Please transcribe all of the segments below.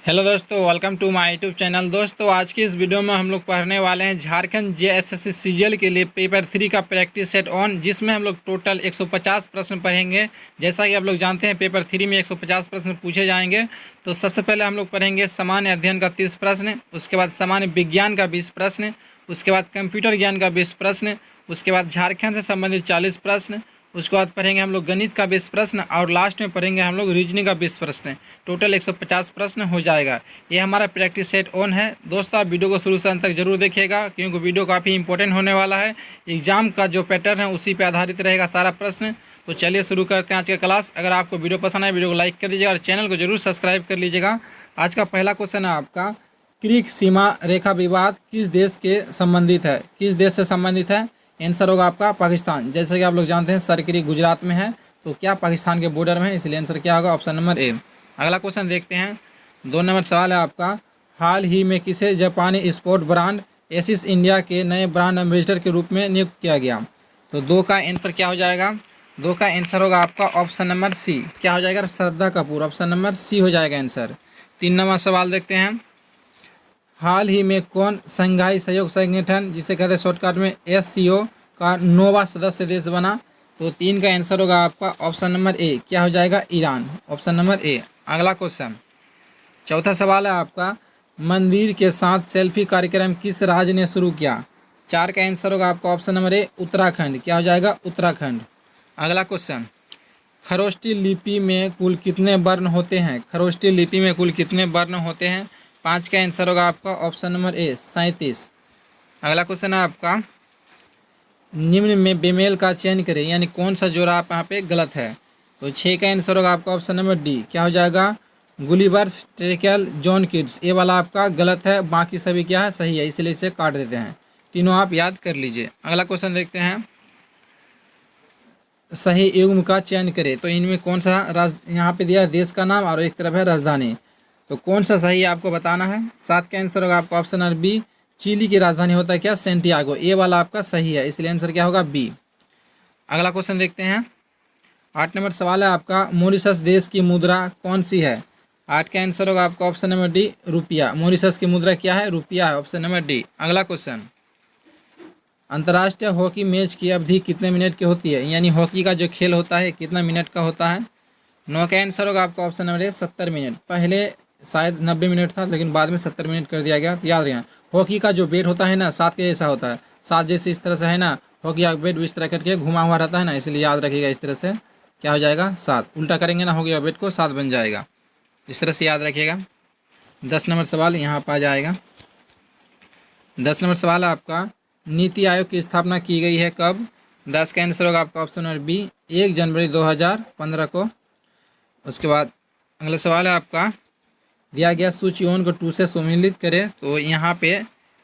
Hello दोस्तों, welcome to my YouTube channel. दोस्तों, आज की इस वीडियो में हम लोग पढ़ने वाले हैं झारखंड जेएसएससी सीजीएल के लिए पेपर 3 का प्रैक्टिस सेट ऑन, जिसमें हम लोग टोटल 150 प्रश्न पढ़ेंगे। जैसा कि आप लोग जानते हैं, पेपर 3 में 150 प्रश्न पूछे जाएंगे। तो सबसे पहले हम लोग पढ़ेंगे सामान्य अध्ययन का 30 प्रश्न, उसके बाद सामान्य विज्ञान का 20 प्रश्न, उसके बाद कंप्यूटर ज्ञान का 20 प्रश्न, उसके बाद झारखंड से संबंधित 40 प्रश्न, उसके बाद पढ़ेंगे हम लोग गणित का 20 प्रश्न और लास्ट में पढ़ेंगे हम लोग रीजनिंग का 20 प्रश्न। टोटल 150 प्रश्न हो जाएगा। ये हमारा प्रैक्टिस सेट ऑन है। दोस्तों, आप वीडियो को शुरू से अंत तक जरूर देखिएगा, क्योंकि वीडियो काफ़ी इंपॉर्टेंट होने वाला है। एग्जाम का जो पैटर्न है उसी पे आधारित रहेगा सारा प्रश्न। तो चलिए शुरू करते हैं आज का क्लास। अगर आपको वीडियो पसंद आए, वीडियो को लाइक कर दीजिएगा और चैनल को जरूर सब्सक्राइब कर लीजिएगा। आज का पहला क्वेश्चन है आपका, क्रीक सीमा रेखा विवाद किस देश के संबंधित है? किस देश से संबंधित है? आंसर होगा आपका पाकिस्तान। जैसे कि आप लोग जानते हैं, सरकरी गुजरात में है, तो क्या पाकिस्तान के बॉर्डर में है, इसलिए आंसर क्या होगा? Option number A. अगला क्वेश्चन देखते हैं। 2 नंबर सवाल है आपका, हाल ही में किसे जापानी स्पोर्ट ब्रांड एसिस इंडिया के नए ब्रांड एम्बेसडर के रूप में नियुक्त किया गया? तो 2 का आंसर क्या हो जाएगा? 2 का आंसर होगा आपका ऑप्शन नंबर सी। क्या हो जाएगा? श्रद्धा कपूर। ऑप्शन नंबर सी हो जाएगा आंसर। 3 नंबर सवाल देखते हैं। हाल ही में कौन संघाई सहयोग संगठन, जिसे कहते हैं शॉर्टकट में SCO, का 9वां सदस्य देश बना? तो 3 का आंसर होगा आपका ऑप्शन नंबर ए। क्या हो जाएगा? ईरान। Option number A. अगला क्वेश्चन, चौथा सवाल है आपका, मंदिर के साथ सेल्फी कार्यक्रम किस राज्य ने शुरू किया? 4 का आंसर होगा आपका ऑप्शन नंबर ए, उत्तराखंड। क्या हो जाएगा? उत्तराखंड। अगला क्वेश्चन, खरोष्टी लिपि में कुल कितने वर्ण होते हैं? खरोष्टी लिपि में कुल कितने वर्ण होते हैं? 5 का आंसर होगा आपका ऑप्शन नंबर ए, 37। अगला क्वेश्चन है आपका, निम्न में बेमेल का चयन करें, यानी कौन सा जोड़ा आप यहाँ पे गलत है? तो 6 का आंसर होगा आपका ऑप्शन नंबर डी। क्या हो जाएगा? गुलिवर्स, ट्रेकेल, जॉन किड्स, ये वाला आपका गलत है, बाकी सभी क्या है? सही है, इसलिए इसे काट देते हैं। तीनों आप याद कर लीजिए। अगला क्वेश्चन देखते हैं, सही युग्म का चयन करें। तो इनमें कौन सा यहाँ पे दिया है देश का नाम और एक तरफ है राजधानी, तो कौन सा सही है आपको बताना है। 7 का आंसर होगा आपका ऑप्शन नंबर बी, चिली की राजधानी होता है क्या? सेंटियागो। ये वाला आपका सही है, इसलिए आंसर क्या होगा? बी। अगला क्वेश्चन देखते हैं। 8 नंबर सवाल है आपका, मॉरिशस देश की मुद्रा कौन सी है? 8 का आंसर होगा आपका ऑप्शन नंबर डी, रुपया। मॉरिशस की मुद्रा क्या है? रुपया है। Option number D. अगला क्वेश्चन, अंतर्राष्ट्रीय हॉकी मैच की अवधि कितने मिनट की होती है? यानी हॉकी का जो खेल होता है कितना मिनट का होता है? 9 का आंसर होगा आपका ऑप्शन नंबर ए, 70 मिनट। पहले शायद 90 मिनट था, लेकिन बाद में 70 मिनट कर दिया गया। तो याद रखना, हॉकी का जो बैट होता है ना, 7 के जैसा होता है। 7 जैसे इस तरह से है ना, हॉकी का बैट इस तरह करके घुमा हुआ रहता है ना, इसलिए याद रखिएगा इस तरह से। क्या हो जाएगा? 7। उल्टा करेंगे ना हॉकी का बैट को, 7 बन जाएगा। इस तरह से याद रखिएगा। 10 नंबर सवाल यहाँ पर आ जाएगा। 10 नंबर सवाल है आपका, नीति आयोग की स्थापना की गई है कब? 10 का आंसर होगा आपका ऑप्शन नंबर बी, 1 जनवरी 2015 को। उसके बाद अगला सवाल है आपका, दिया गया सूचीओं को 2 से सम्मिलित करें। तो यहाँ पे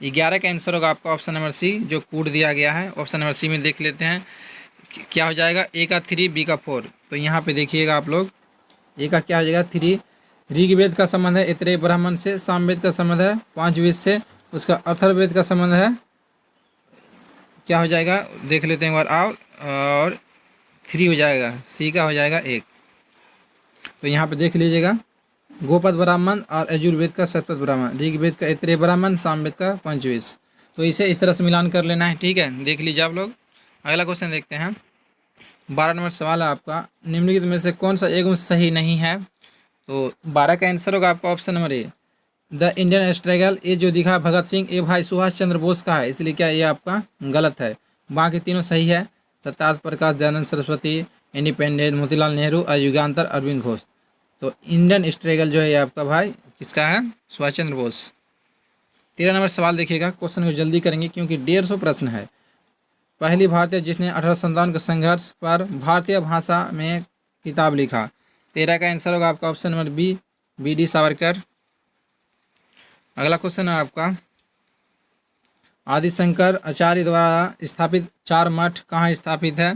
11 का आंसर होगा आपका ऑप्शन नंबर सी, जो कूट दिया गया है। ऑप्शन नंबर सी में देख लेते हैं क्या हो जाएगा। ए का 3, बी का 4। तो यहाँ पे देखिएगा आप लोग, ए का क्या हो जाएगा? 3। ऋग्वेद का संबंध है ऐतरेय ब्राह्मण से, सामवेद का संबंध है 5 वेद से, उसका अथर्ववेद का संबंध है, क्या हो जाएगा? देख लेते हैं एक बार। और 3 हो जाएगा। सी का हो जाएगा 1। तो यहाँ पे देख लीजिएगा, गोपद ब्राह्मण और यजुर्वेद का शतपथ ब्राह्मण, ऋग्वेद का ऐतरेय ब्राह्मण, सामवेद का पंचवेद। तो इसे इस तरह से मिलान कर लेना है, ठीक है? देख लीजिए आप लोग। अगला क्वेश्चन देखते हैं। 12 नंबर सवाल है आपका, निम्नलिखित में से कौन सा एवं सही नहीं है? तो 12 का आंसर होगा आपका option number A, the Indian struggle. ये जो दिखा भगत सिंह, ये भाई सुभाष चंद्र बोस का है, इसलिए क्या ये आपका गलत है। बाकी तीनों सही है। सत्यार्थ प्रकाश, दयानंद सरस्वती, इंडिपेंडेंट, मोतीलाल नेहरू और युगांतर, अरविंद घोष। तो इंडियन स्ट्रगल जो है ये आपका भाई किसका है? सुभाष चंद्र बोस। 13 नंबर सवाल देखिएगा। क्वेश्चन को जल्दी करेंगे क्योंकि 150 प्रश्न है। पहली भारतीय जिसने 1857 के संघर्ष पर भारतीय भाषा में किताब लिखा। 13 का आंसर होगा आपका option number B, BD Savarkar. अगला क्वेश्चन है आपका, आदिशंकर आचार्य द्वारा स्थापित 4 मठ कहाँ स्थित है?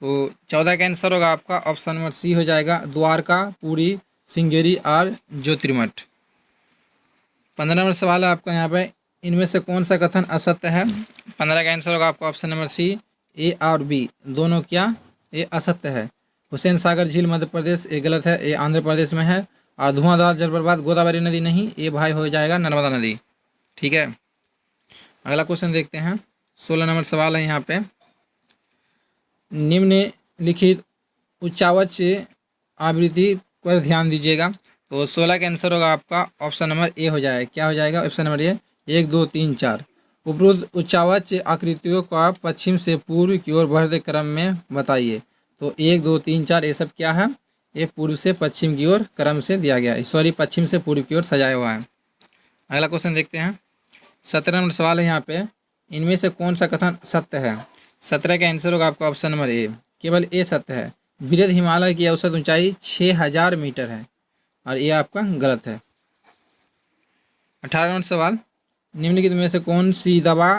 तो 14 का आंसर होगा आपका ऑप्शन नंबर सी हो जाएगा, द्वारका, पुरी, सिंगेरी और ज्योतिर्मठ। 15 नंबर सवाल है आपका यहाँ पे, इनमें से कौन सा कथन असत्य है? 15 का आंसर होगा आपका ऑप्शन नंबर सी, ए और बी दोनों क्या? ये असत्य है। हुसैन सागर झील मध्य प्रदेश, ये गलत है, ये आंध्र प्रदेश में है। और धुआंधार जलप्रपात गोदावरी नदी नहीं, ये भाई हो जाएगा नर्मदा नदी। ठीक है, अगला क्वेश्चन देखते हैं। 16 नंबर सवाल है यहाँ पे, निम्नलिखित उच्चावच आवृत्ति पर ध्यान दीजिएगा। तो 16 का आंसर होगा आपका ऑप्शन नंबर ए हो जाएगा। क्या हो जाएगा ऑप्शन नंबर ए? 1 2 3 4। उपरोक्त उच्चावच आकृतियों का पश्चिम से पूर्व की ओर बढ़ते क्रम में बताइए। तो 1 2 3 4 ये सब क्या है? ये पूर्व से पश्चिम की ओर क्रम से दिया गया है, सॉरी पश्चिम से पूर्व की ओर सजाया हुआ है। अगला क्वेश्चन देखते हैं। 17 नंबर सवाल है यहाँ पे, इनमें से कौन सा कथन सत्य है? 17 का आंसर होगा आपका ऑप्शन नंबर ए, केवल ए सत्य है। वृहद हिमालय की औसत ऊंचाई 6000 मीटर है, और ये आपका गलत है। 18 नंबर सवाल, निम्नलिखित में से कौन सी दवा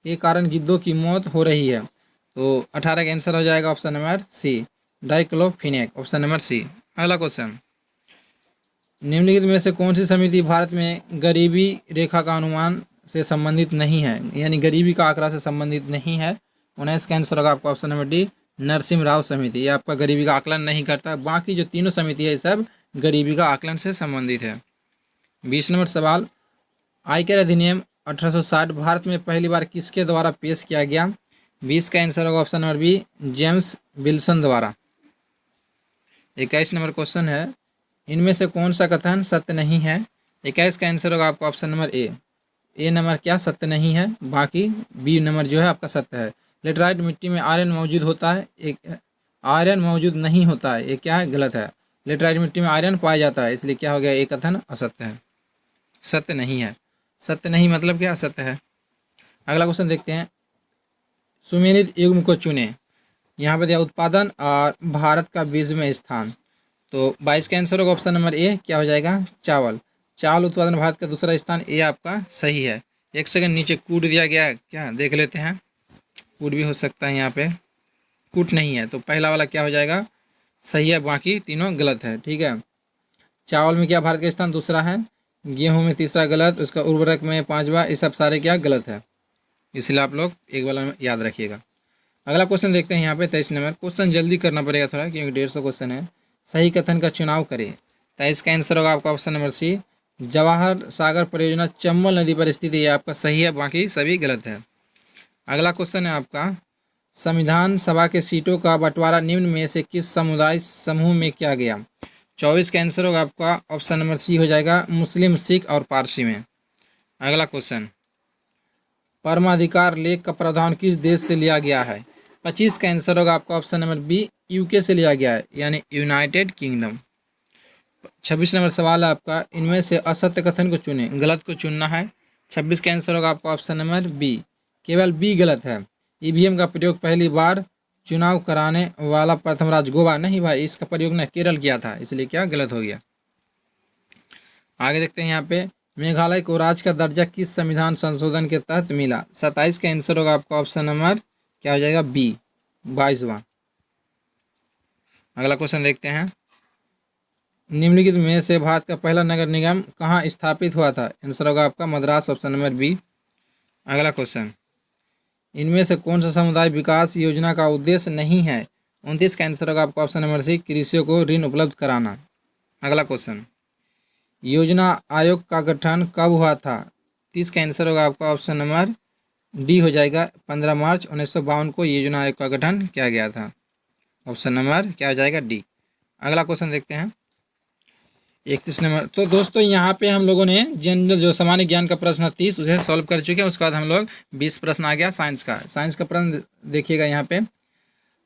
के कारण गिद्धों की मौत हो रही है? तो 18 का आंसर हो जाएगा option number C, diclofenac, option number C. अगला क्वेश्चन, निम्नलिखित में से कौन सी समिति भारत में गरीबी रेखा का अनुमान से संबंधित नहीं है, यानी गरीबी का आंकड़ा से संबंधित नहीं है? 19 का आंसर होगा आपका option number D, Narasimha Rao समिति। ये आपका गरीबी का आकलन नहीं करता, बाकी जो तीनों समिति है ये सब गरीबी का आकलन से संबंधित है। 20 नंबर सवाल, आयकर अधिनियम 1860 भारत में पहली बार किसके द्वारा पेश किया गया? 20 का आंसर होगा option number B, James Wilson द्वारा। 21 नंबर क्वेश्चन है, इनमें से कौन सा कथन सत्य नहीं है? 21 का आंसर होगा आपका ऑप्शन नंबर ए नंबर क्या सत्य नहीं है, बाकी बी नंबर जो है आपका सत्य है। लेटराइट मिट्टी में आयरन मौजूद होता है, एक आयरन मौजूद नहीं होता है, ये क्या है? गलत है। लेटराइट मिट्टी में आयरन पाया जाता है, इसलिए क्या हो गया? एक कथन असत्य है, सत्य नहीं है। सत्य नहीं मतलब क्या? असत्य है। अगला क्वेश्चन देखते हैं। सुमेलित युग्म को चुने, यहाँ पर दिया उत्पादन और भारत का 20वें स्थान। तो 22 का आंसर होगा ऑप्शन नंबर ए, क्या हो जाएगा? चावल। चावल उत्पादन भारत का दूसरा स्थान, ये आपका सही है। एक सेकंड नीचे कूट दिया गया है क्या, देख लेते हैं। कूट भी हो सकता है, यहाँ पे कूट नहीं है, तो पहला वाला क्या हो जाएगा? सही है, बाकी तीनों गलत है। ठीक है, चावल में क्या भारत का स्थान दूसरा है, गेहूं में तीसरा गलत, उसका उर्वरक में 5वां, ये सब सारे क्या गलत है, इसलिए आप लोग एक वाला याद रखिएगा। अगला क्वेश्चन देखते हैं यहाँ पे 23 नंबर। क्वेश्चन जल्दी करना पड़ेगा थोड़ा, क्योंकि 150 क्वेश्चन है। सही कथन का चुनाव करें। 23 का आंसर होगा आपका ऑप्शन नंबर सी, जवाहर सागर परियोजना चंबल नदी पर स्थित है, ये आपका सही है, बाकी सभी गलत है। अगला क्वेश्चन है आपका, संविधान सभा के सीटों का बंटवारा निम्न में से किस समुदाय समूह में किया गया? 24 का आंसर होगा आपका ऑप्शन नंबर सी हो जाएगा, मुस्लिम, सिख और पारसी में। अगला क्वेश्चन, परमाधिकार लेख का प्रावधान किस देश से लिया गया है? 25 का आंसर होगा आपका ऑप्शन नंबर बी, यूके से लिया गया है, यानी यूनाइटेड किंगडम। 26 नंबर सवाल है आपका, इनमें से असत्य कथन को चुने, गलत को चुनना है। 26 का आंसर होगा आपका ऑप्शन नंबर बी, केवल बी गलत है। ईवीएम का प्रयोग पहली बार चुनाव कराने वाला प्रथम राज्य गोवा नहीं भाई, इसका प्रयोग ने केरल किया था, इसलिए क्या गलत हो गया। आगे देखते हैं यहाँ पे, मेघालय को राज्य का दर्जा किस संविधान संशोधन के तहत मिला? 27 का आंसर होगा आपका ऑप्शन नंबर क्या हो जाएगा? बी, 22वां। अगला क्वेश्चन देखते हैं, निम्नलिखित में से भारत का पहला नगर निगम कहाँ स्थापित हुआ था? आंसर होगा आपका मद्रास, ऑप्शन नंबर बी। अगला क्वेश्चन, इनमें से कौन सा समुदाय विकास योजना का उद्देश्य नहीं है? 29 का आंसर होगा आपका ऑप्शन नंबर सी, कृषियों को ऋण उपलब्ध कराना। अगला क्वेश्चन, योजना आयोग का गठन कब हुआ था? 30 का आंसर होगा आपका ऑप्शन नंबर डी हो जाएगा, 15 मार्च 1952 को योजना आयोग का गठन किया गया था, ऑप्शन नंबर क्या हो जाएगा? डी। अगला क्वेश्चन देखते हैं 31 नंबर। तो दोस्तों यहाँ पे हम लोगों ने जनरल जो सामान्य ज्ञान का प्रश्न 30 उसे सॉल्व कर चुके हैं। उसके बाद हम लोग 20 प्रश्न आ गया साइंस का। साइंस का प्रश्न देखिएगा यहाँ पे,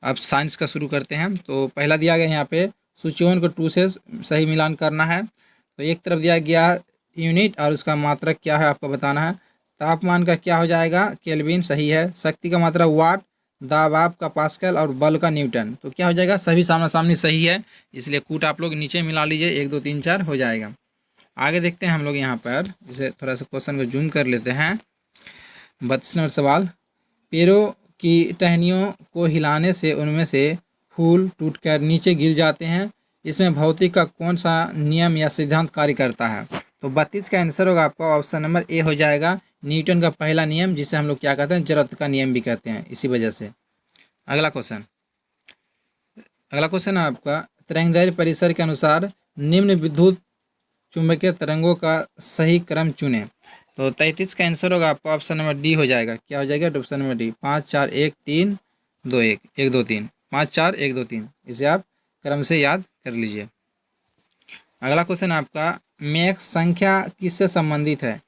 अब साइंस का शुरू करते हैं। तो पहला दिया गया यहाँ पे, सूचीवन को 2 से सही मिलान करना है। तो एक तरफ दिया गया यूनिट और उसका मात्रक क्या है आपको बताना है। तापमान का क्या हो जाएगा? केल्विन, सही है। शक्ति का मात्रा वाट, दबाव का पास्कल और बल का न्यूटन, तो क्या हो जाएगा? सभी सामना सामनी सही है, इसलिए कूट आप लोग नीचे मिला लीजिए, 1 2 3 4 हो जाएगा। आगे देखते हैं हम लोग यहाँ पर, जैसे थोड़ा सा क्वेश्चन को जूम कर लेते हैं। 32 नंबर सवाल, पेड़ों की टहनियों को हिलाने से उनमें से फूल टूटकर नीचे गिर जाते हैं, इसमें भौतिक का कौन सा नियम या सिद्धांत कार्य करता है? तो 32 का आंसर होगा आपका ऑप्शन नंबर ए हो जाएगा, न्यूटन का पहला नियम, जिसे हम लोग क्या कहते हैं? जड़त्व का नियम भी कहते हैं, इसी वजह से। अगला क्वेश्चन है आपका, तरंगदैर्घ्य परिसर के अनुसार निम्न विद्युत चुंबकीय तरंगों का सही क्रम चुनें। तो 33 का आंसर होगा आपका ऑप्शन नंबर डी हो जाएगा। क्या हो जाएगा? Option number D. 5 4 1 3 2 1 1 2 3 5 4 1 2 3, इसे आप क्रम से याद कर लीजिए। अगला क्वेश्चन आपका, मैक संख्या किससे संबंधित है?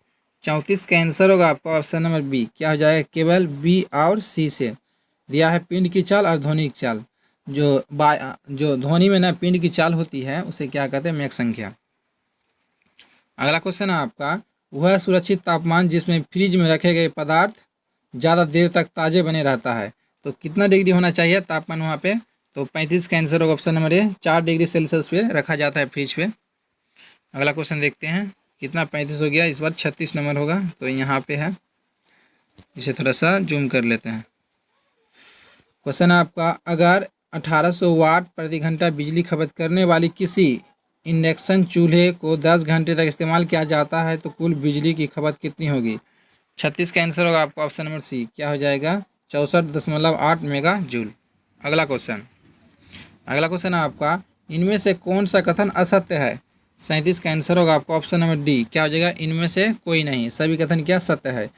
34 का आंसर होगा आपका ऑप्शन नंबर बी। क्या हो जाएगा? केवल बी और सी से। दिया है पिंड की चाल और ध्वनि की चाल। जो ध्वनि में ना पिंड की चाल होती है उसे क्या कहते हैं? मैक संख्या। अगला क्वेश्चन है आपका, वह सुरक्षित तापमान जिसमें फ्रिज में रखे गए पदार्थ ज़्यादा देर तक ताज़े बने रहता है। तो कितना डिग्री होना चाहिए तापमान वहाँ पे? तो 35 का आंसर होगा ऑप्शन नंबर ए। 4 डिग्री सेल्सियस पे रखा जाता है फ्रिज पे। अगला क्वेश्चन देखते हैं, कितना 35 हो गया, इस बार 36 नंबर होगा। तो यहाँ पे है, इसे थोड़ा सा जूम कर लेते हैं। क्वेश्चन है आपका, अगर 1800 वाट प्रति घंटा बिजली खपत करने वाली किसी इंडक्शन चूल्हे को 10 घंटे तक इस्तेमाल किया जाता है तो कुल बिजली की खपत कितनी होगी? 36 का आंसर होगा आपका ऑप्शन नंबर सी। क्या हो जाएगा? 64.8 मेगा जूल। अगला क्वेश्चन है आपका, इनमें से कौन सा कथन असत्य है? 37 का आंसर होगा आपका ऑप्शन नंबर डी। क्या हो जाएगा? इनमें से कोई नहीं, सभी कथन क्या सत्य है।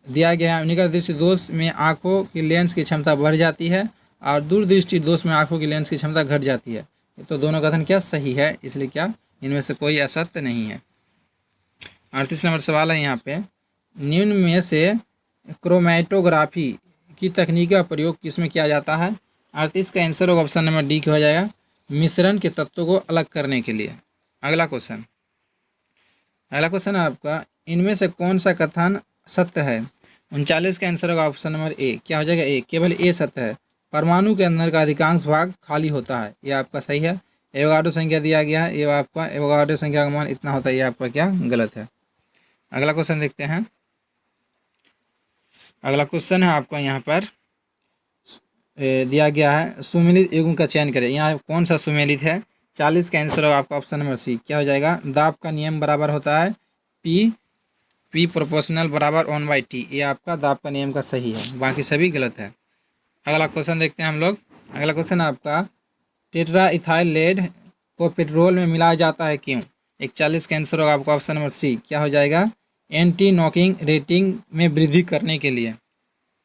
दिया गया है, निकट दृष्टि दोष में आंखों की लेंस की क्षमता बढ़ जाती है और दूरदृष्टि दोष में आंखों की लेंस की क्षमता घट जाती है। तो दोनों कथन क्या सही है, इसलिए क्या इनमें से कोई असत्य नहीं है। 38 नंबर सवाल है यहाँ पे, निम्न में से क्रोमैटोग्राफी की तकनीक का प्रयोग किसमें किया जाता है? 38 का आंसर होगा ऑप्शन नंबर डी हो जाएगा, मिश्रण के तत्वों को अलग करने के लिए। अगला क्वेश्चन है आपका, इनमें से कौन सा कथन सत्य है? 39 का आंसर होगा ऑप्शन नंबर ए। क्या हो जाएगा? ए। केवल ए सत्य है। परमाणु के अंदर का अधिकांश भाग खाली होता है, यह आपका सही है। एवोगाड्रो संख्या दिया गया है, ये आपका एवोगाड्रो संख्या का मान इतना होता है, ये आपका क्या गलत है। अगला क्वेश्चन देखते हैं। अगला क्वेश्चन है आपका यहाँ पर दिया गया है, सुमेलित युग्म का चयन करें। यहाँ कौन सा सुमेलित है? 40 का आंसर होगा आपका ऑप्शन नंबर सी। क्या हो जाएगा? दाब का नियम बराबर होता है पी प्रोपोर्शनल बराबर 1/t, ये आपका दाब का नियम का सही है, बाकी सभी गलत है। अगला क्वेश्चन देखते हैं हम लोग। अगला क्वेश्चन है आपका, टेट्रा इथाइल लेड को पेट्रोल में मिलाया जाता है क्यों? 41 का आंसर होगा आपका ऑप्शन नंबर सी। क्या हो जाएगा? एंटी नॉकिंग रेटिंग में वृद्धि करने के लिए।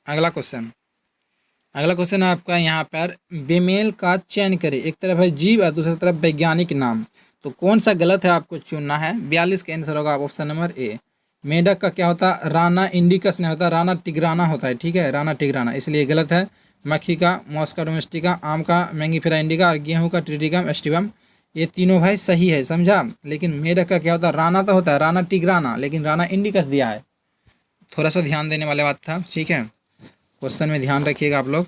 अगला क्वेश्चन है आपका यहाँ पर, बेमेल का चयन करें। एक तरफ है जीव और दूसरी तरफ वैज्ञानिक नाम, तो कौन सा गलत है आपको चुनना है। 42 का आंसर होगा ऑप्शन नंबर ए। मेढक का क्या होता है? राना इंडिकस नहीं होता, राना टिग्राना होता है, ठीक है, राना टिग्राना, इसलिए गलत है। मक्खी का मॉस्का डोमेस्टिका, आम का मैंगीफेरा इंडिका और गेहूं का ट्रिटिकम एस्टिवम, ये तीनों भाई सही है, समझा। लेकिन मेढक का क्या होता है? राना तो होता है, राना टिग्राना, लेकिन राना इंडिकस दिया है। थोड़ा सा ध्यान देने वाले बात था, ठीक है, क्वेश्चन में ध्यान रखिएगा आप लोग।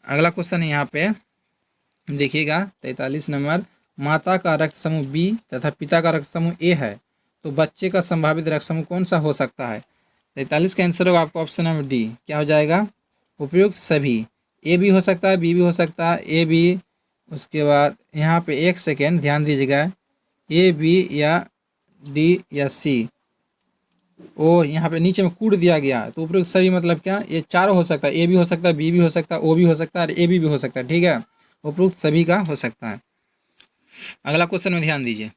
अगला क्वेश्चन है यहाँ पे देखिएगा 43 नंबर, माता का रक्त समूह बी तथा पिता का रक्त समूह ए है, तो बच्चे का संभावित रक्त समूह कौन सा हो सकता है? 43 का आंसर होगा आपका ऑप्शन नंबर डी। क्या हो जाएगा? उपयुक्त सभी। ए भी हो सकता है, बी भी हो सकता है, ए बी, उसके बाद यहाँ पे एक सेकेंड ध्यान दीजिएगा, ए बी या डी या सी, ओ यहाँ पे नीचे में कूट दिया गया, तो उपयुक्त सभी मतलब क्या? ये चारों हो सकता है, ए भी हो सकता है, बी भी हो सकता है, ओ भी हो सकता है और ए बी भी हो सकता है, ठीक है, उपयुक्त सभी का हो सकता है। अगला क्वेश्चन में ध्यान दीजिए,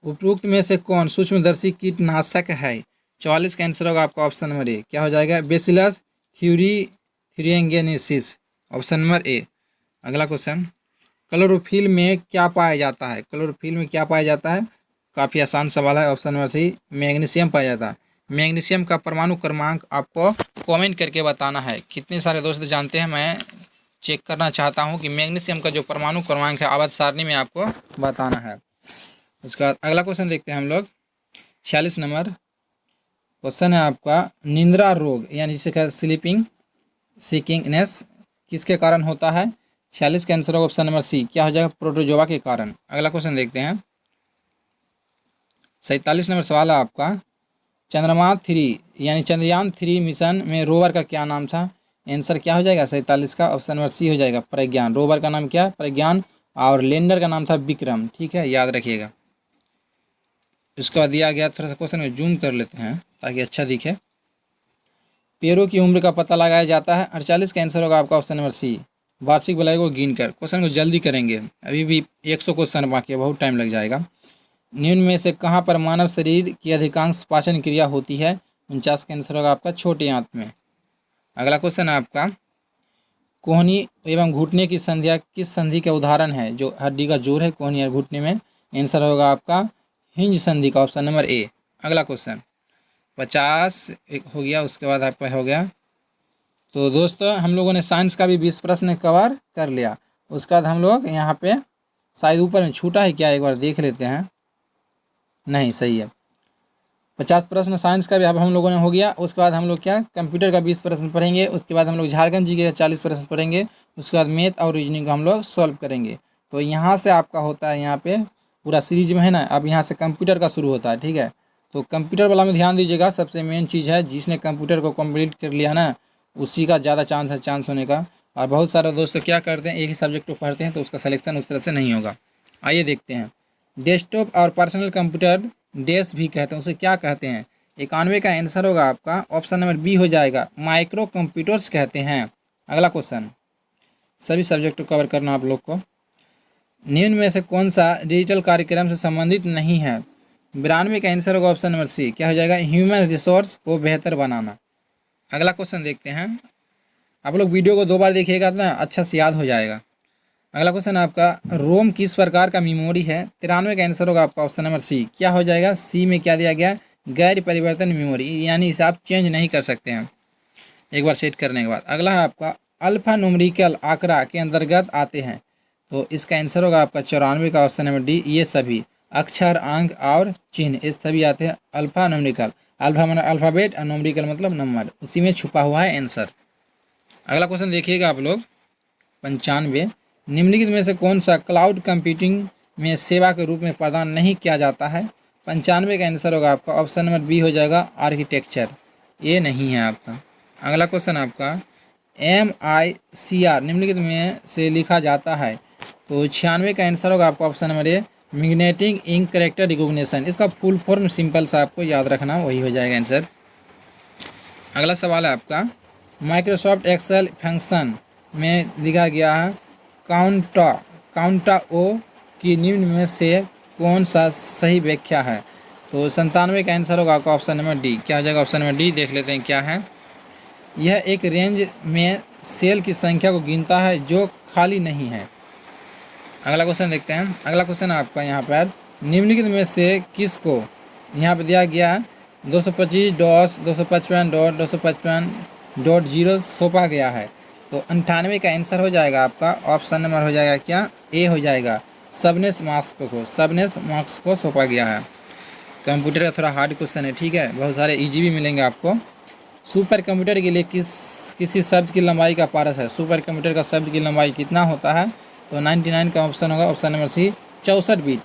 उपयुक्त में से कौन सूक्ष्मदर्शी कीटनाशक है? 44 का आंसर होगा आपका ऑप्शन नंबर ए। क्या हो जाएगा? Bacillus thuringiensis, option number A. अगला क्वेश्चन, क्लोरोफिल में क्या पाया जाता है? क्लोरोफिल में क्या पाया जाता है? काफ़ी आसान सवाल है, ऑप्शन नंबर सी, मैग्नीशियम पाया जाता है। मैग्नीशियम का परमाणु क्रमांक आपको कमेंट करके बताना है। कितने सारे दोस्त जानते हैं, मैं चेक करना चाहता हूं कि मैग्नीशियम का जो परमाणु क्रमांक है आवर्त सारणी में आपको बताना है। उसके बाद अगला क्वेश्चन देखते हैं हम लोग। 46 नंबर क्वेश्चन है आपका, निद्रा रोग यानी जिसे कहते स्लीपिंग सिकनेस किसके कारण होता है? 46 का आंसर होगा ऑप्शन नंबर सी। क्या हो जाएगा? प्रोटोजोआ के कारण। अगला क्वेश्चन देखते हैं। 47 नंबर सवाल है आपका, चंद्रमा 3 यानी चंद्रयान 3 मिशन में रोवर का क्या नाम था? आंसर क्या हो जाएगा 47 का? ऑप्शन नंबर सी हो जाएगा, प्रज्ञान। रोवर का नाम क्या? प्रज्ञान। और लैंडर का नाम था विक्रम, ठीक है, याद रखिएगा। इसका दिया गया थोड़ा सा क्वेश्चन में जूम कर लेते हैं ताकि अच्छा दिखे। पेड़ों की उम्र का पता लगाया जाता है। 48 का आंसर होगा आपका ऑप्शन नंबर सी, वार्षिक वलय को गिन कर। क्वेश्चन को जल्दी करेंगे, अभी भी 100 क्वेश्चन बाकी है, बहुत टाइम लग जाएगा। निम्न में से कहाँ पर मानव शरीर की अधिकांश पाचन क्रिया होती है? 49 का आंसर होगा आपका छोटे आंत में। अगला क्वेश्चन है आपका, कोहनी एवं घुटने की संधियाँ किस संधि का उदाहरण है? जो हड्डी का जोड़ है कोहनी और घुटने में, आंसर होगा आपका हिंज संधि का, ऑप्शन नंबर ए। अगला क्वेश्चन 50 एक हो गया, उसके बाद आपका हो गया। तो दोस्तों हम लोगों ने साइंस का भी 20 प्रश्न कवर कर लिया। उसके बाद हम लोग यहाँ पे शायद ऊपर में छूटा है क्या, एक बार देख लेते हैं। नहीं, सही है। 50 प्रश्न साइंस का भी अब हम लोगों ने हो गया। उसके बाद हम लोग क्या कंप्यूटर का 20 प्रश्न पढ़ेंगे। उसके बाद हम लोग झारखंड जी के 40 प्रश्न पढ़ेंगे। उसके बाद मैथ और रीजनिंग को हम लोग सॉल्व करेंगे। तो यहाँ से आपका होता है, यहाँ पे पूरा सीरीज में है ना, अब यहाँ से कंप्यूटर का शुरू होता है, ठीक है। तो कंप्यूटर वाला में ध्यान दीजिएगा, सबसे मेन चीज़ है, जिसने कंप्यूटर को कम्प्लीट कर लिया ना उसी का ज़्यादा चांस होने का। और बहुत सारे दोस्तों क्या करते हैं, एक ही सब्जेक्ट को पढ़ते हैं तो उसका सिलेक्शन उस तरह से नहीं होगा। आइए देखते हैं। डेस्कटॉप और पर्सनल कंप्यूटर डेस्क भी कहते हैं, उसे क्या कहते हैं? 91 का आंसर होगा आपका ऑप्शन नंबर बी हो जाएगा, माइक्रो कंप्यूटर्स कहते हैं। अगला क्वेश्चन, सभी सब्जेक्ट को कवर करना आप लोग को। निम्न में से कौन सा डिजिटल कार्यक्रम से संबंधित नहीं है? 92 का आंसर होगा ऑप्शन नंबर सी, क्या हो जाएगा? ह्यूमन रिसोर्स को बेहतर बनाना। अगला क्वेश्चन देखते हैं। आप लोग वीडियो को 2 बार देखिएगा तो ना अच्छा से याद हो जाएगा। अगला क्वेश्चन आपका, रोम किस प्रकार का मेमोरी है? 93 का आंसर होगा आपका ऑप्शन नंबर सी, क्या हो जाएगा? सी में क्या दिया गया? गैर परिवर्तन मेमोरी, यानी इसे आप चेंज नहीं कर सकते हैं एक बार सेट करने के बाद। अगला है आपका, अल्फा न्यूमेरिकल आंकड़ा के अंतर्गत आते हैं, तो इसका आंसर होगा आपका 94 का ऑप्शन नंबर डी। ये सभी अक्षर, अंक और चिन्ह, ये सभी आते हैं अल्फा न्यूमेरिकल। अल्फा मतलब अल्फ़ाबेट और न्यूमेरिकल मतलब नंबर, उसी में छुपा हुआ है आंसर। अगला क्वेश्चन देखिएगा आप लोग, 95, निम्नलिखित में से कौन सा क्लाउड कंप्यूटिंग में सेवा के रूप में प्रदान नहीं किया जाता है? 95 का आंसर होगा आपका ऑप्शन नंबर बी हो जाएगा, आर्किटेक्चर। ये नहीं है आपका। अगला क्वेश्चन आपका, MICR निम्नलिखित में से लिखा जाता है, तो 96 का आंसर होगा आपका option number A, magnetic ink character recognition. इसका फुल फॉर्म सिंपल सा आपको याद रखना, वही हो जाएगा आंसर। अगला सवाल है आपका, माइक्रोसॉफ्ट एक्सेल फंक्शन में लिखा गया है काउंटा ओ की निम्न में से कौन सा सही व्याख्या है? तो 97 का आंसर होगा आपका ऑप्शन नंबर डी, क्या हो जाएगा? ऑप्शन नंबर डी देख लेते हैं क्या है। यह एक रेंज में सेल की संख्या को गिनता है जो खाली नहीं है। अगला क्वेश्चन देखते हैं। अगला क्वेश्चन आपका यहाँ पर, निम्नलिखित में से किसको यहाँ पर दिया गया 225.255.255.0 सौंपा गया है? तो 98 का आंसर हो जाएगा आपका ऑप्शन नंबर हो जाएगा क्या? ए हो जाएगा, सबनेस मार्क्स को सौंपा गया है। कंप्यूटर का थोड़ा हार्ड क्वेश्चन है, ठीक है, बहुत सारे इजी भी मिलेंगे आपको। सुपर कंप्यूटर के लिए किसी शब्द की लंबाई का पारस है? सुपर कंप्यूटर का शब्द की लंबाई कितना होता है? तो 99 का ऑप्शन होगा option number C, 64 bit.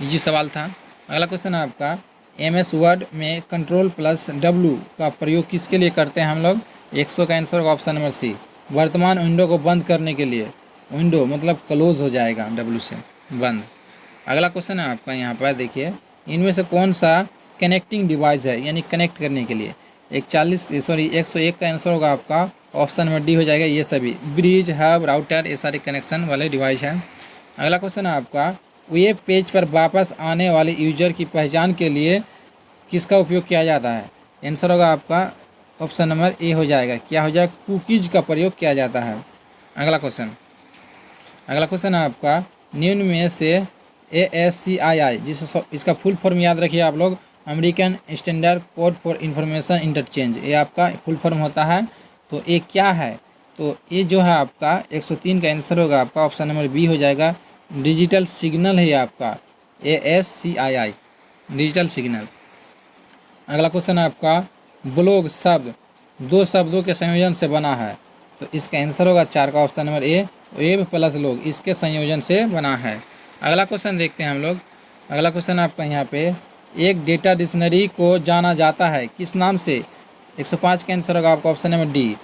Easy सवाल था। अगला क्वेश्चन है आपका, MS वर्ड में Ctrl+W का प्रयोग किसके लिए करते हैं हम लोग? 100 का आंसर होगा ऑप्शन नंबर सी, वर्तमान विंडो को बंद करने के लिए। विंडो मतलब क्लोज हो जाएगा W से, बंद। अगला क्वेश्चन है आपका यहाँ पर देखिए, इनमें से कौन सा कनेक्टिंग डिवाइस है, यानी कनेक्ट करने के लिए? 101 का आंसर होगा आपका ऑप्शन नंबर डी हो जाएगा, ये सभी ब्रिज, हब, राउटर, ये सारे कनेक्शन वाले डिवाइस हैं। अगला क्वेश्चन है आपका, वेब पेज पर वापस आने वाले यूजर की पहचान के लिए किसका उपयोग किया जाता है? आंसर होगा आपका ऑप्शन नंबर ए हो जाएगा, क्या हो जाएगा? कुकीज़ का प्रयोग किया जाता है। अगला क्वेश्चन है आपका, निम्न में से ASCII जिसे इसका फुल फॉर्म याद रखिए आप लोग, American standard code for information interchange, ये आपका फुल फॉर्म होता है। तो ये क्या है? तो ये जो है आपका 103 का आंसर होगा आपका ऑप्शन नंबर बी हो जाएगा, डिजिटल सिग्नल है आपका, ASCII डिजिटल सिग्नल। अगला क्वेश्चन है आपका, ब्लॉग शब्द 2 शब्दों के संयोजन से बना है, तो इसका आंसर होगा 4 का ऑप्शन नंबर ए, वेब प्लस लॉग इसके संयोजन से बना है। अगला क्वेश्चन देखते हैं हम लोग। अगला क्वेश्चन आपका यहाँ पे, एक डेटा डिक्शनरी को जाना जाता है किस नाम से? 105 का आंसर होगा आपका option number D,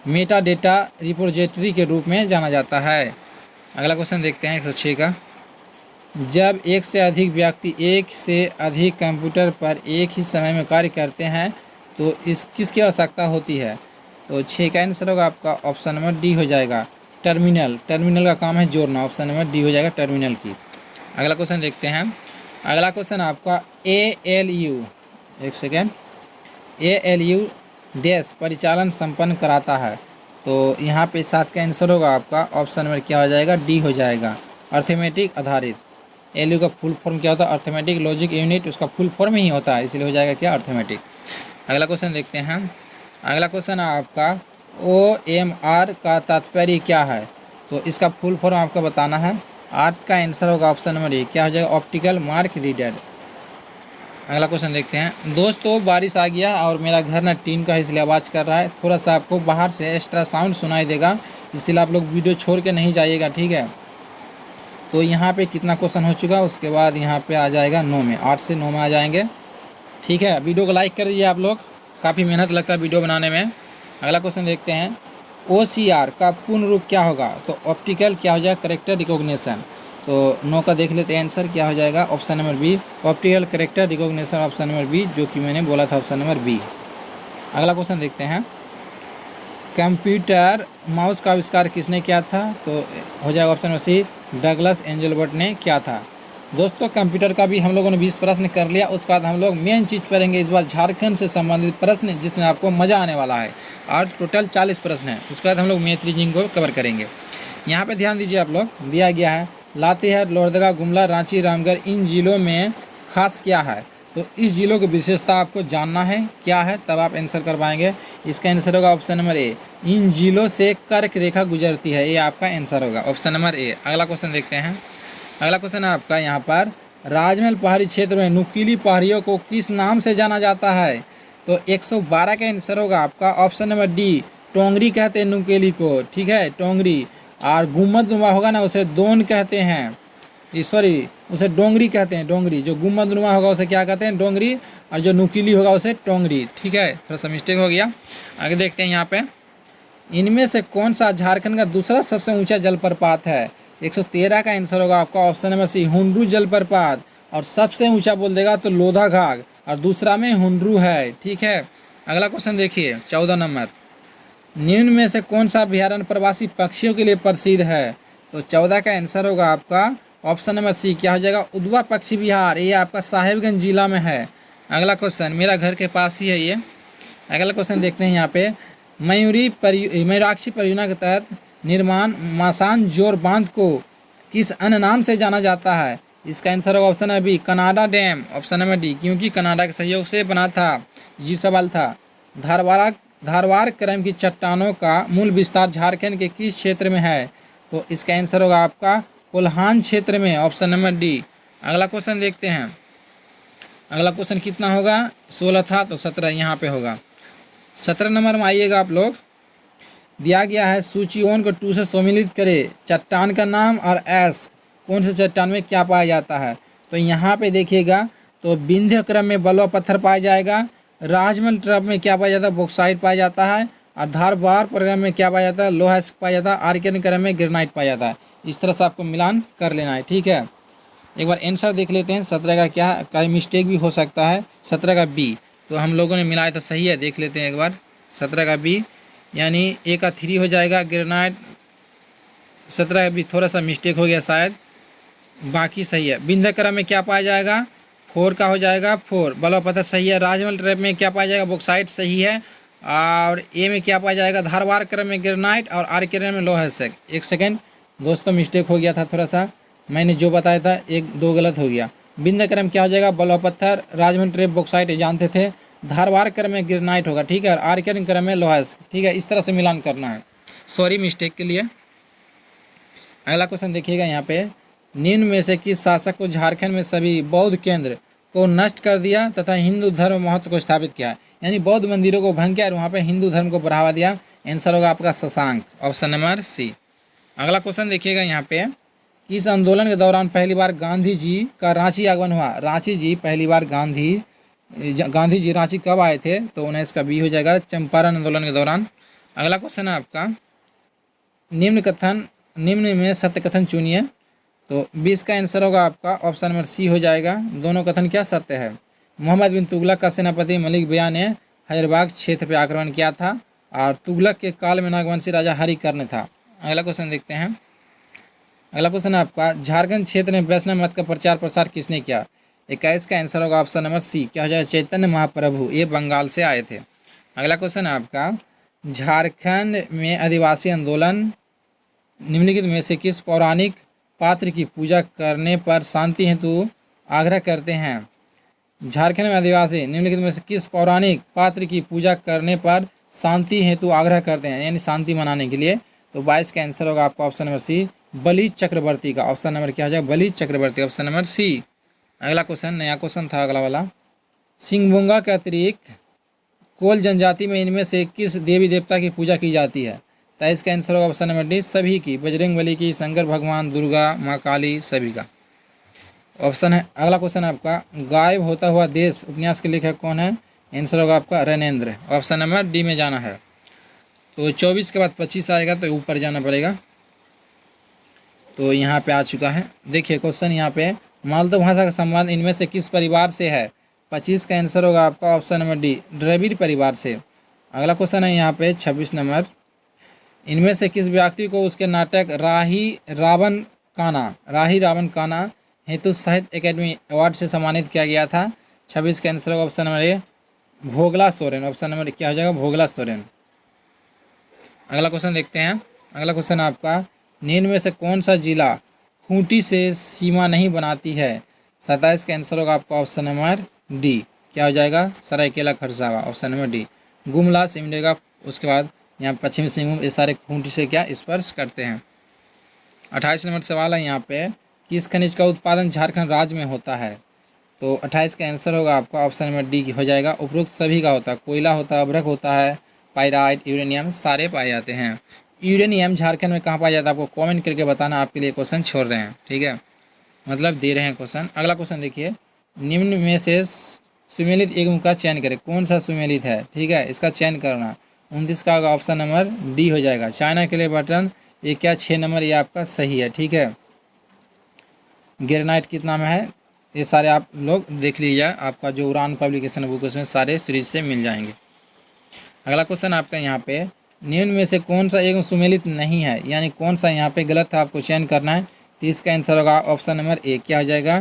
Meta data repository के रूप में जाना जाता है। अगला क्वेश्चन देखते हैं 106 का, जब एक से अधिक व्यक्ति एक से अधिक कंप्यूटर पर एक ही समय में कार्य करते हैं तो किसकी आवश्यकता होती है? तो 6 का आंसर होगा आपका ऑप्शन नंबर डी हो जाएगा, टर्मिनल का काम है जोड़ना, ऑप्शन नंबर डी हो जाएगा टर्मिनल की। अगला क्वेश्चन देखते हैं। अगला क्वेश्चन आपका ALU, एक सेकेंड, ALU डैश परिचालन संपन्न कराता है। तो यहाँ पे 7 का आंसर होगा आपका ऑप्शन नंबर क्या हो जाएगा, डी हो जाएगा, अर्थमेटिक आधारित। ALU का फुल फॉर्म क्या होता है, अर्थमेटिक लॉजिक यूनिट, उसका फुल फॉर्म ही होता है, इसलिए हो जाएगा क्या, अर्थमेटिक। अगला क्वेश्चन देखते हैं। अगला क्वेश्चन है आपका OMR का तात्पर्य क्या है। तो इसका फुल फॉर्म आपको बताना है। 8 का आंसर होगा ऑप्शन नंबर ए, क्या हो जाएगा, ऑप्टिकल मार्क रीडर। अगला क्वेश्चन देखते हैं। दोस्तों बारिश आ गया और मेरा घर ना टीन का है, इसलिए आवाज़ कर रहा है, थोड़ा सा आपको बाहर से एक्स्ट्रा साउंड सुनाई देगा, इसलिए आप लोग वीडियो छोड़ के नहीं जाइएगा, ठीक है। तो यहाँ पे कितना क्वेश्चन हो चुका, उसके बाद यहाँ पे आ जाएगा 9 में, 8 से 9 में आ जाएंगे, ठीक है। वीडियो को लाइक कर दीजिए आप लोग, काफ़ी मेहनत लगता है वीडियो बनाने में। अगला क्वेश्चन देखते हैं। OCR का पूर्ण रूप क्या होगा। तो ऑप्टिकल क्या हो जाएगा, करेक्टर रिकॉग्निशन। तो 9 का देख लेते हैं आंसर क्या हो जाएगा, option number B, optical character recognition, option number B, जो कि मैंने बोला था, ऑप्शन नंबर बी। अगला क्वेश्चन देखते हैं। कंप्यूटर माउस का आविष्कार किसने किया था। तो हो जाएगा option number C, Douglas Engelbart ने किया था। दोस्तों कंप्यूटर का भी हम लोगों ने 20 प्रश्न कर लिया, उसके बाद हम लोग मेन चीज़ पढ़ेंगे इस बार झारखंड से संबंधित प्रश्न, जिसमें आपको मज़ा आने वाला है। और टोटल 40 प्रश्न है, उसके बाद हम लोग मैथ रीजनिंग को कवर करेंगे। यहाँ पे ध्यान दीजिए आप लोग, दिया गया है लातेहार, लोहरदगा, गुमला, रांची, रामगढ़, इन जिलों में खास क्या है। तो इस जिलों की विशेषता आपको जानना है क्या है, तब आप आंसर कर पाएंगे। इसका आंसर होगा ऑप्शन नंबर ए, इन जिलों से कर्क रेखा गुजरती है, ये आपका आंसर होगा, ऑप्शन नंबर ए। अगला क्वेश्चन देखते हैं। अगला क्वेश्चन है आपका यहाँ पर, राजमहल पहाड़ी क्षेत्र में नुकीली पहाड़ियों को किस नाम से जाना जाता है। तो 112 का आंसर होगा आपका ऑप्शन नंबर डी, टोंगरी कहते हैं नुकीली को, ठीक है, टोंगरी। और गुम्बदनुमा होगा ना, उसे दोन कहते हैं, सॉरी उसे डोंगरी कहते हैं, डोंगरी। जो गुम्बदनुमा होगा उसे क्या कहते हैं, डोंगरी, और जो नुकीली होगा उसे टोंगरी, ठीक है, थोड़ा सा मिस्टेक हो गया। आगे देखते हैं यहाँ पे, इनमें से कौन सा झारखंड का दूसरा सबसे ऊंचा जलप्रपात है। 113 का आंसर होगा आपका ऑप्शन नंबर सी, हुंड्रू जलप्रपात। और सबसे ऊंचा बोल देगा तो लोधा घाघ, और दूसरा में हुंड्रू है, ठीक है। अगला क्वेश्चन देखिए 14 नंबर, निम्न में से कौन सा अभ्यारण्य प्रवासी पक्षियों के लिए प्रसिद्ध है। तो 14 का आंसर होगा आपका ऑप्शन नंबर सी, क्या हो जाएगा, उद्वा पक्षी विहार, ये आपका साहेबगंज जिला में है। अगला क्वेश्चन मेरा घर के पास ही है ये। अगला क्वेश्चन देखते हैं यहाँ पे, मयूराक्षी परियोजना के तहत निर्माण मासान जोर बांध को किस अन्य नाम से जाना जाता है। इसका आंसर होगा option number B, Canada dam, option number D, क्योंकि कनाडा के सहयोग से बना था। जी सवाल था। धारवाड़ क्रम की चट्टानों का मूल विस्तार झारखंड के किस क्षेत्र में है। तो इसका आंसर होगा आपका कोल्हान क्षेत्र में, ऑप्शन नंबर डी। अगला क्वेश्चन देखते हैं। अगला क्वेश्चन कितना होगा, 16 था तो 17 यहाँ पे होगा। 17 नंबर में आइएगा आप लोग, दिया गया है सूचीओं को 2 से सम्मिलित करे, चट्टान का नाम और एस कौन से चट्टान में क्या पाया जाता है। तो यहाँ पे देखिएगा, तो विंध्य क्रम में बलुआ पत्थर पाया जाएगा, राजमहल क्रम में क्या पाया जाता है, बॉक्साइट पाया जाता है, और धारवाड़ क्रम में क्या पाया जाता है, लोहा पाया जाता है, आर्कियन क्रम में ग्रेनाइट पाया जाता है। इस तरह से आपको मिलान कर लेना है, ठीक है। एक बार आंसर देख लेते हैं, 17 का क्या का मिस्टेक भी हो सकता है, 17 का बी, तो हम लोगों ने मिलाया था सही है, देख लेते हैं एक बार। 17 का बी यानी ए का 3 हो जाएगा ग्रेनाइट, 17 का बी थोड़ा सा मिस्टेक हो गया शायद, बाकी सही है। विंध्य क्रम में क्या पाया जाएगा, 4 का हो जाएगा 4, बलुआ पत्थर सही है। राजमहल क्रम में क्या पाया जाएगा, बॉक्साइट सही है। और ए में क्या पाया जाएगा, धारवाड़ क्रम में ग्रेनाइट, और आर क्रम में लोहा सेक। एक सेकेंड दोस्तों, मिस्टेक हो गया था थोड़ा सा, मैंने जो बताया था 1-2 गलत हो गया। विंध्य क्रम क्या हो जाएगा, बलुआ पत्थर, राजमहल ट्रेप बॉक्साइट जानते थे, धारवाड़ क्रम में ग्रेनाइट होगा, ठीक है, और आर्कियन क्रम में लोहा सेक, ठीक है। इस तरह से मिलान करना है, सॉरी मिस्टेक के लिए। अगला क्वेश्चन देखिएगा यहाँ पे, निम्न में से किस शासक को झारखंड में सभी बौद्ध केंद्र को नष्ट कर दिया तथा हिंदू धर्म महत्व को स्थापित किया, यानी बौद्ध मंदिरों को भंग किया और वहाँ पे हिंदू धर्म को बढ़ावा दिया। आंसर होगा आपका शशांक, ऑप्शन नंबर सी। अगला क्वेश्चन देखिएगा यहाँ पे, किस आंदोलन के दौरान पहली बार गांधी जी का रांची आगमन हुआ। रांची जी पहली बार गांधी जी रांची कब आए थे। तो 19 का बी हो जाएगा, चंपारण आंदोलन के दौरान। अगला क्वेश्चन है आपका, निम्न में सत्य कथन चुनिए। तो 20 का आंसर होगा आपका ऑप्शन नंबर सी हो जाएगा, दोनों कथन क्या सत्य है। मोहम्मद बिन तुगलक का सेनापति मलिक बिया ने हैदराबाद क्षेत्र पर आक्रमण किया था, और तुगलक के काल में नागवंशी राजा हरिकर्ण था। अगला क्वेश्चन देखते हैं। अगला क्वेश्चन है आपका, झारखंड क्षेत्र में वैष्णव मत का प्रचार प्रसार किसने किया। 21 का आंसर होगा ऑप्शन नंबर सी, क्या हो जाएगा, चैतन्य महाप्रभु, ये बंगाल से आए थे। अगला क्वेश्चन है आपका, झारखंड में आदिवासी आंदोलन निम्नलिखित में से किस पौराणिक पात्र की पूजा करने पर शांति हेतु आग्रह करते हैं। झारखंड में आदिवासी निम्नलिखित में से किस पौराणिक पात्र की पूजा करने पर शांति हेतु आग्रह करते हैं, यानी शांति मनाने के लिए। तो 22 का आंसर होगा आपका ऑप्शन नंबर सी, बलि चक्रवर्ती का। ऑप्शन नंबर क्या हो जाएगा, बलि चक्रवर्ती, ऑप्शन नंबर सी। अगला क्वेश्चन, नया क्वेश्चन था अगला वाला, सिंगभूंगा के अतिरिक्त कोल जनजाति में इनमें से किस देवी देवता की पूजा की जाती है। 23 का आंसर होगा ऑप्शन नंबर डी, सभी की, बजरंगबली की, शंकर भगवान, दुर्गा माँ काली, सभी का। ऑप्शन है अगला क्वेश्चन आपका, गायब होता हुआ देश उपन्यास के लेखक कौन है। आंसर होगा आपका रैनेंद्र, ऑप्शन नंबर डी में जाना है। तो 24 के बाद 25 आएगा तो ऊपर जाना पड़ेगा। तो यहाँ पे आ चुका है, देखिए क्वेश्चन यहाँ पे, मालदो भाषा का संबंध इनमें से किस परिवार से है। 25 का आंसर होगा आपका ऑप्शन नंबर डी, द्रविड़ परिवार से। अगला क्वेश्चन है यहाँ पे 26 नंबर, इनमें से किस व्यक्ति को उसके नाटक राही रावण काना हेतु साहित्य अकेडमी अवार्ड से सम्मानित किया गया था। 26 का आंसर होगा option number A, Bhogla Soren, option number क्या हो जाएगा, भोगला सोरेन। अगला क्वेश्चन देखते हैं। अगला क्वेश्चन आपका, निम्न में से कौन सा जिला खूंटी से सीमा नहीं बनाती है। 27 का आंसर होगा आपका ऑप्शन नंबर डी, क्या हो जाएगा, Seraikela Kharsawan, option number D. Gumla, Simdega, उसके बाद यहाँ पश्चिमी सिंहभूम, ये सारे खूंटी से क्या स्पर्श करते हैं। 28 नंबर सवाल है यहाँ पे, किस खनिज का उत्पादन झारखंड राज्य में होता है। तो 28 का आंसर होगा आपका ऑप्शन नंबर डी हो जाएगा, उपरोक्त सभी का होता है, कोयला होता है, अभ्रक होता है, पाइराइट, यूरेनियम, सारे पाए जाते हैं। यूरेनियम झारखंड में कहाँ पाया जाता है, आपको कमेंट करके बताना, आपके लिए क्वेश्चन छोड़ रहे हैं, ठीक है, मतलब दे रहे हैं क्वेश्चन। अगला क्वेश्चन देखिए, निम्न में से सुमेलित एवं का चयन करें, कौन सा सुमेलित है, ठीक है, इसका चयन करना। 29 का होगा ऑप्शन नंबर डी हो जाएगा, चाइना के लिए बटन, ये क्या 6 नंबर, ये आपका सही है, ठीक है। ग्रेनाइट कितना में है, ये सारे आप लोग देख लीजिए, आपका जो उड़ान पब्लिकेशन बुक उसमें सारे सीरीज से मिल जाएंगे। अगला क्वेश्चन आपका यहाँ पे, निम्न में से कौन सा एवं सुमेलित नहीं है, यानी कौन सा यहाँ पे गलत है, आपको चयन करना है। 30 का आंसर होगा ऑप्शन नंबर ए, क्या हो जाएगा,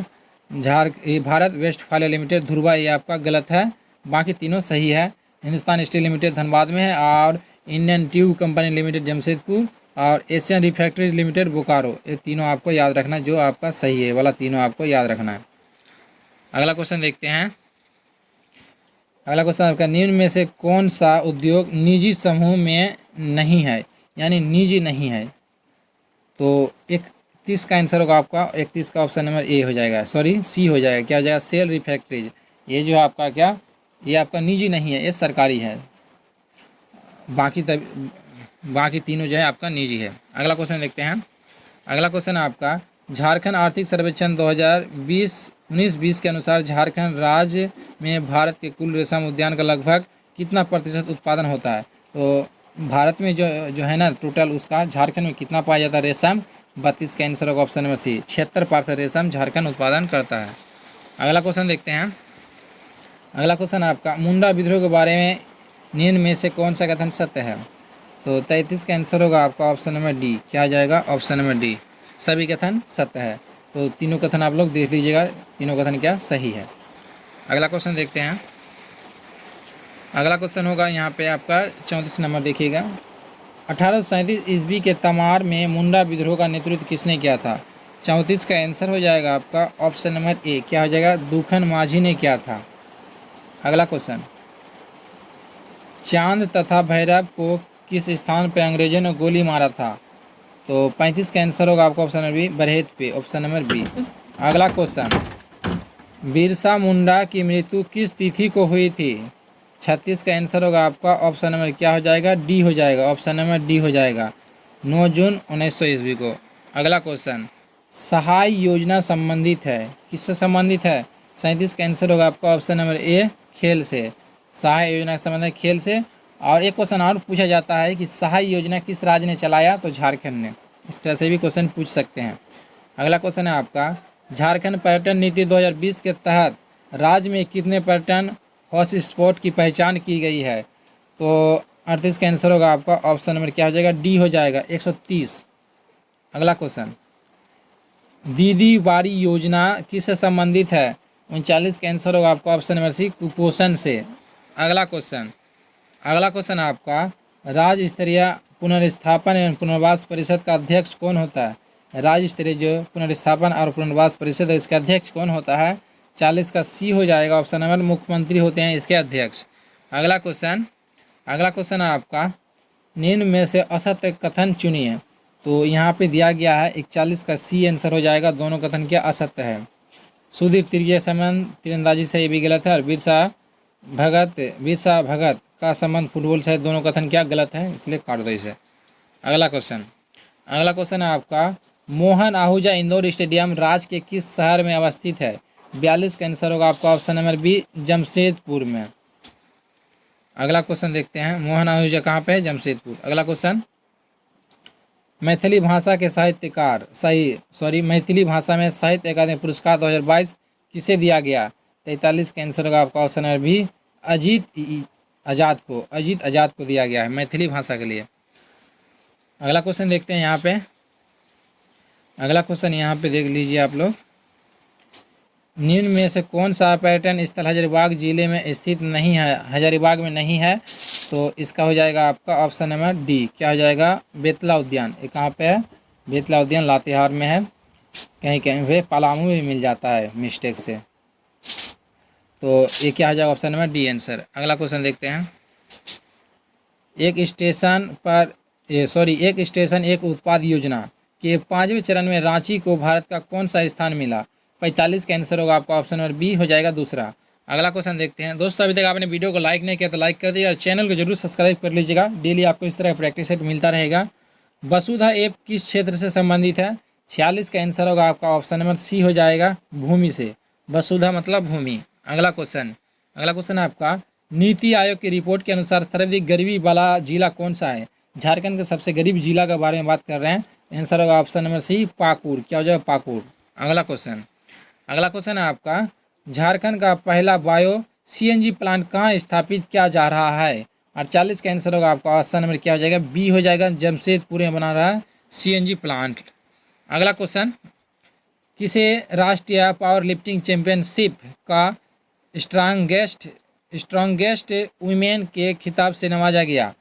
भारत वेस्टफालिया लिमिटेड धुरवा, ये आपका गलत है, बाकी तीनों सही है। हिंदुस्तान स्टील लिमिटेड धनबाद में है, और Indian tube company limited Jamshedpur, और एशियन रिफैक्ट्री लिमिटेड बोकारो, ये तीनों आपको याद रखना है, जो आपका सही है वाला तीनों आपको याद रखना है। अगला क्वेश्चन देखते हैं। अगला क्वेश्चन आपका, निम्न में से कौन सा उद्योग निजी समूह में नहीं है, यानी निजी नहीं है। तो 31 का आंसर होगा आपका, 31 का ऑप्शन नंबर ए हो जाएगा, सॉरी सी हो जाएगा, क्या हो जाएगा, सेल रिफैक्ट्रीज, ये जो आपका क्या, ये आपका निजी नहीं है, ये सरकारी है, बाकी तीनों जो है आपका निजी है। अगला क्वेश्चन देखते हैं। अगला क्वेश्चन आपका, झारखंड आर्थिक सर्वेक्षण 2019-20 के अनुसार झारखंड राज्य में भारत के कुल रेशम उद्यान का लगभग कितना प्रतिशत उत्पादन होता है। तो भारत में जो है ना टोटल, उसका झारखंड में कितना पाया जाता है रेशम। 32 का आंसर होगा ऑप्शन नंबर सी, 76% रेशम झारखंड उत्पादन करता है। अगला क्वेश्चन देखते हैं। अगला क्वेश्चन आपका, मुंडा विद्रोह के बारे में निम्न में से कौन सा कथन सत्य है। तो 33 का आंसर होगा आपका ऑप्शन नंबर डी, क्या आ जाएगा, ऑप्शन नंबर डी, सभी कथन सत्य है। तो तीनों कथन आप लोग देख लीजिएगा, तीनों कथन क्या सही है। अगला क्वेश्चन देखते हैं। अगला क्वेश्चन होगा यहाँ पे आपका 34 नंबर, देखिएगा। 1837 ईस्वी के तमार में मुंडा विद्रोह का नेतृत्व किसने किया था। 34 का आंसर हो जाएगा आपका ऑप्शन नंबर ए, क्या हो जाएगा, दुखन माझी ने किया था। अगला क्वेश्चन, चांद तथा भैरव को किस स्थान पर अंग्रेजों ने गोली मारा था। तो 35 का आंसर होगा आपका ऑप्शन नंबर बी, बरहेट पे, ऑप्शन नंबर बी। अगला क्वेश्चन, बिरसा मुंडा की मृत्यु किस तिथि को हुई थी। 36 का आंसर होगा आपका ऑप्शन नंबर क्या हो जाएगा, डी हो जाएगा, ऑप्शन नंबर डी हो जाएगा, 9 जून 1900 ईस्वी को। अगला क्वेश्चन, सहाय योजना संबंधित है, किससे संबंधित है। 37 का आंसर होगा आपका ऑप्शन नंबर ए, खेल से, सहाय योजना संबंधित खेल से। और एक क्वेश्चन और पूछा जाता है कि सहाय योजना किस राज्य ने चलाया, तो झारखंड ने। इस तरह से भी क्वेश्चन पूछ सकते हैं। अगला क्वेश्चन है आपका, झारखंड पर्यटन नीति 2020 के तहत राज्य में कितने पर्यटन हॉट स्पॉट की पहचान की गई है। तो 38 का आंसर होगा आपका ऑप्शन नंबर क्या हो जाएगा, डी हो जाएगा, 130। अगला क्वेश्चन, दीदी बाड़ी योजना किससे संबंधित है। 39 का आंसर होगा आपका ऑप्शन नंबर सी, कुपोषण से। अगला क्वेश्चन आपका, राज्य स्तरीय पुनर्स्थापन एवं पुनर्वास परिषद का अध्यक्ष कौन होता है? राज्य स्तरीय जो पुनर्स्थापन और पुनर्वास परिषद है इसका अध्यक्ष कौन होता है? 40 का सी हो जाएगा ऑप्शन नंबर, मुख्यमंत्री होते हैं इसके अध्यक्ष। अगला क्वेश्चन है आपका, निम्न में से असत्य कथन चुनिए। तो यहाँ पे दिया गया है 41 का सी आंसर हो जाएगा, दोनों कथन क्या असत्य है। सुदीप तिर्कीय संबंध तीरंदाजी से, ये भी गलत है। और बिरसा भगत का संबंध फुटबॉल से, दोनों कथन क्या गलत है, इसलिए काट दो इसे। अगला क्वेश्चन है आपका, मोहन आहूजा इंदौर स्टेडियम राज्य के किस शहर में अवस्थित है? 42 का आंसर होगा आपका ऑप्शन नंबर बी, जमशेदपुर में। अगला क्वेश्चन देखते हैं, मोहन आहूजा कहाँ पे है? जमशेदपुर। अगला क्वेश्चन, मैथिली भाषा के साहित्यकार मैथिली भाषा में साहित्य अकादमी पुरस्कार 2022 किसे दिया गया? 43 का आंसर होगा आपका ऑप्शन नंबर बी, अजीत आजाद को दिया गया है मैथिली भाषा के लिए। अगला क्वेश्चन देखते हैं यहाँ पे। अगला क्वेश्चन यहाँ पे देख लीजिए आप लोग, निम्न में से कौन सा पर्यटन स्थल हजारीबाग जिले में स्थित नहीं है? हजारीबाग में नहीं है, तो इसका हो जाएगा आपका ऑप्शन नंबर डी, क्या हो जाएगा? बेतला उद्यान। ये कहाँ पे है? बेतला उद्यान लातेहार में है, कहीं कहीं पे पलामू में भी मिल जाता है मिस्टेक से। तो ये क्या हो जाएगा? Option number D answer. अगला क्वेश्चन देखते हैं, एक स्टेशन एक उत्पाद योजना के 5वें चरण में रांची को भारत का कौन सा स्थान मिला? 45 का आंसर होगा आपका ऑप्शन नंबर बी, हो जाएगा दूसरा। अगला क्वेश्चन देखते हैं। दोस्तों अभी तक आपने वीडियो को लाइक नहीं किया तो लाइक कर दीजिए और चैनल को जरूर सब्सक्राइब कर लीजिएगा, डेली आपको इस तरह का प्रैक्टिस सेट मिलता रहेगा। वसुधा ऐप किस क्षेत्र से संबंधित है? 46 का आंसर होगा आपका ऑप्शन नंबर सी, हो जाएगा भूमि से। वसुधा मतलब भूमि। अगला क्वेश्चन आपका, नीति आयोग की रिपोर्ट के अनुसार सर्वाधिक गरीबी वाला जिला कौन सा है? झारखंड के सबसे गरीब जिला के बारे में बात कर रहे हैं, आंसर होगा ऑप्शन नंबर सी, पाकुड़। क्या हो जाएगा? पाकुड़। अगला क्वेश्चन है आपका, झारखंड का पहला बायो सीएनजी प्लांट कहाँ स्थापित किया जा रहा है? 48 का आंसर होगा आपका ऑप्शन नंबर क्या हो जाएगा? बी हो जाएगा, जमशेदपुर में बना रहा है सीएनजी प्लांट। अगला क्वेश्चन, किसे राष्ट्रीय पावर लिफ्टिंग चैंपियनशिप का स्ट्रॉन्गेस्ट वुमेन के खिताब से नवाजा गया?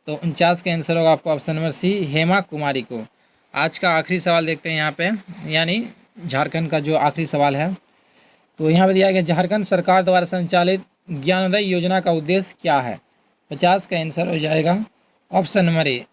तो 49 का आंसर होगा आपका ऑप्शन नंबर सी, हेमा कुमारी को। आज का आखिरी सवाल देखते हैं यहाँ पे, यानी झारखंड का जो आखिरी सवाल है। तो यहाँ पे दिया गया, झारखंड सरकार द्वारा संचालित ज्ञानोदय योजना का उद्देश्य क्या है? 50 का आंसर हो जाएगा ऑप्शन नंबर ए,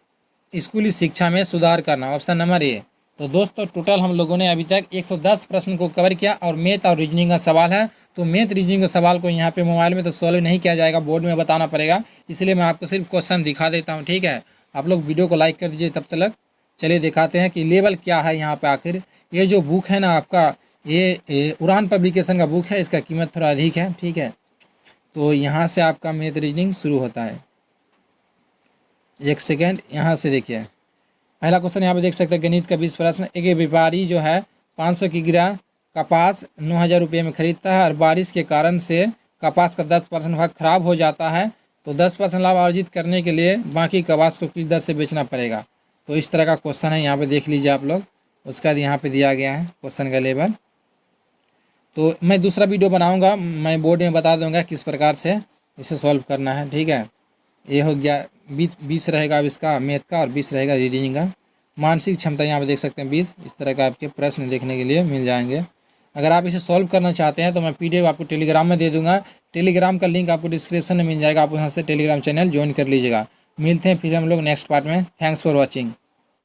स्कूली शिक्षा में सुधार करना, ऑप्शन नंबर ए। तो दोस्तों टोटल हम लोगों ने अभी तक 110 प्रश्न को कवर किया और मैथ और रीजनिंग का सवाल है। तो मैथ रीजनिंग का सवाल को यहाँ पे मोबाइल में तो सॉल्व नहीं किया जाएगा, बोर्ड में बताना पड़ेगा, इसलिए मैं आपको सिर्फ क्वेश्चन दिखा देता हूँ, ठीक है। आप लोग वीडियो को लाइक कर दीजिए तब तक। चलिए दिखाते हैं कि लेवल क्या है यहाँ पे आखिर। ये जो बुक है ना आपका, ये उड़ान पब्लिकेशन का बुक है, इसका कीमत थोड़ा अधिक है, ठीक है। तो यहाँ से आपका मैथ रीजनिंग शुरू होता है। एक सेकेंड, यहाँ से देखिए पहला क्वेश्चन यहाँ पे देख सकते हैं, गणित का 20 प्रश्न। एक व्यापारी जो है 500 किग्रा कपास 9,000 रुपये में खरीदता है और बारिश के कारण से कपास का 10% भाग खराब हो जाता है, तो 10% लाभ अर्जित करने के लिए बाकी कपास को किस दर से बेचना पड़ेगा? तो इस तरह का क्वेश्चन है, यहाँ पे देख लीजिए आप लोग। उसका यहाँ पे दिया गया है क्वेश्चन का लेवल। तो मैं दूसरा वीडियो बनाऊंगा, मैं बोर्ड में बता दूंगा किस प्रकार से इसे सॉल्व करना है, ठीक है। ये हो गया 20 रहेगा अब इसका मैथ का और 20 रहेगा रीडिंग का। मानसिक क्षमता यहाँ पे देख सकते हैं 20। इस तरह का आपके प्रश्न देखने के लिए मिल जाएंगे। अगर आप इसे सॉल्व करना चाहते हैं तो मैं PDF आपको टेलीग्राम में दे दूंगा, टेलीग्राम का लिंक आपको डिस्क्रिप्शन में मिल जाएगा, आप वहाँ से टेलीग्राम चैनल ज्वाइन कर लीजिएगा। मिलते हैं फिर हम लोग नेक्स्ट पार्ट में। Thanks for watching.